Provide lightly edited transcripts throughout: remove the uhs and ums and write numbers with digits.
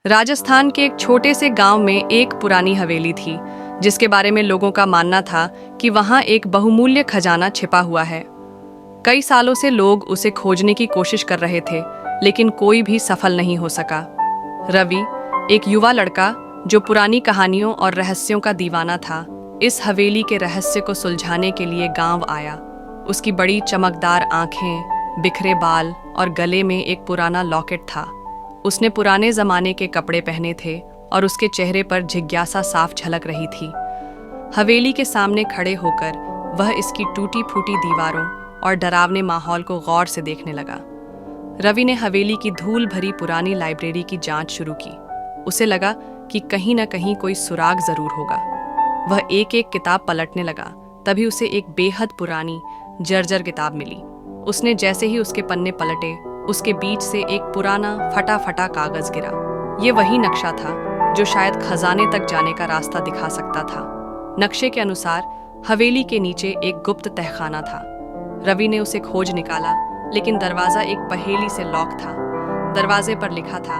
राजस्थान के एक छोटे से गांव में एक पुरानी हवेली थी, जिसके बारे में लोगों का मानना था कि वहां एक बहुमूल्य खजाना छिपा हुआ है। कई सालों से लोग उसे खोजने की कोशिश कर रहे थे, लेकिन कोई भी सफल नहीं हो सका। रवि, एक युवा लड़का जो पुरानी कहानियों और रहस्यों का दीवाना था, इस हवेली के रहस्य को सुलझाने के लिए गांव आया। उसकी बड़ी चमकदार आंखें, बिखरे बाल और गले में एक पुराना लॉकेट था। उसने पुराने जमाने के कपड़े पहने थे और उसके चेहरे पर जिज्ञासा साफ झलक रही थी। हवेली के सामने खड़े होकर वह इसकी टूटी फूटी दीवारों और डरावने माहौल को गौर से देखने लगा। रवि ने हवेली की धूल भरी पुरानी लाइब्रेरी की जांच शुरू की। उसे लगा कि कहीं न कहीं कोई सुराग जरूर होगा। वह एक एक किताब पलटने लगा। तभी उसे एक बेहद पुरानी जर्जर किताब मिली। उसने जैसे ही उसके पन्ने पलटे, उसके बीच से एक पुराना फटा फटा कागज गिरा। ये वही नक्शा था जो शायद खजाने तक जाने का रास्ता दिखा सकता था। नक्शे के अनुसार हवेली के नीचे एक गुप्त तहखाना था। रवि ने उसे खोज निकाला, लेकिन दरवाजा एक पहेली से लॉक था। दरवाजे पर लिखा था,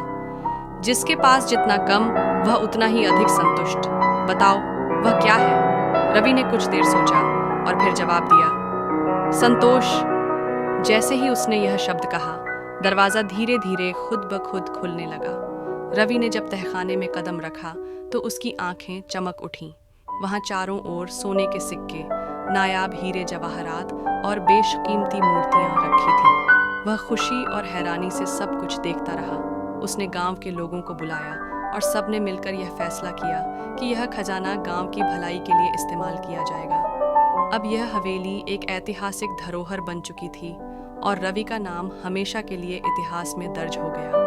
जिसके पास जितना कम वह उतना ही अधिक संतुष्ट। बताओ वह क्या है? रवि ने कुछ देर सोचा और फिर जवाब दिया, संतोष। जैसे ही उसने यह शब्द कहा, दरवाजा धीरे धीरे खुद ब खुद खुलने लगा। रवि ने जब तहखाने में कदम रखा तो उसकी आंखें चमक उठीं। वहां चारों ओर सोने के सिक्के, नायाब हीरे जवाहरात और बेशकीमती मूर्तियां रखी थीं। वह खुशी और हैरानी से सब कुछ देखता रहा। उसने गांव के लोगों को बुलाया और सबने मिलकर यह फैसला किया कि यह खजाना गांव की भलाई के लिए इस्तेमाल किया जाएगा। अब यह हवेली एक ऐतिहासिक धरोहर बन चुकी थी और रवि का नाम हमेशा के लिए इतिहास में दर्ज हो गया।